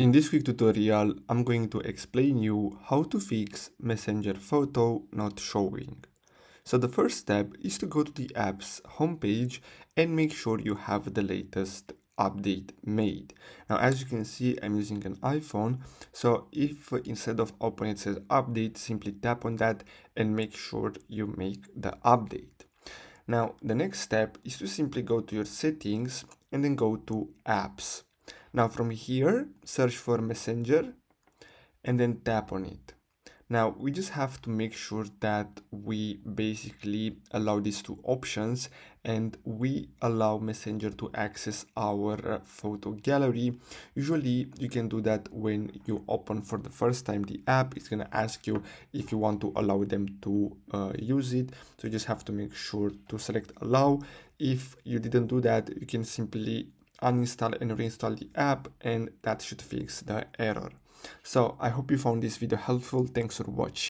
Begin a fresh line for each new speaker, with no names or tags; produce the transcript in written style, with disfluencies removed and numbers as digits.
In this quick tutorial, I'm going to explain you how to fix Messenger photo not showing. So the first step is to go to the app's homepage and make sure you have the latest update made. Now, as you can see, I'm using an iPhone. So if instead of open it says update, simply tap on that and make sure you make the update. Now, the next step is to simply go to your settings and then go to apps. Now from here, search for Messenger and then tap on it. Now we just have to make sure that we basically allow these two options and we allow Messenger to access our photo gallery. Usually you can do that when you open for the first time the app. It's going to ask you if you want to allow them to use it. So you just have to make sure to select allow. If you didn't do that, you can simply uninstall and reinstall the app, and that should fix the error. So I hope you found this video helpful. Thanks for watching.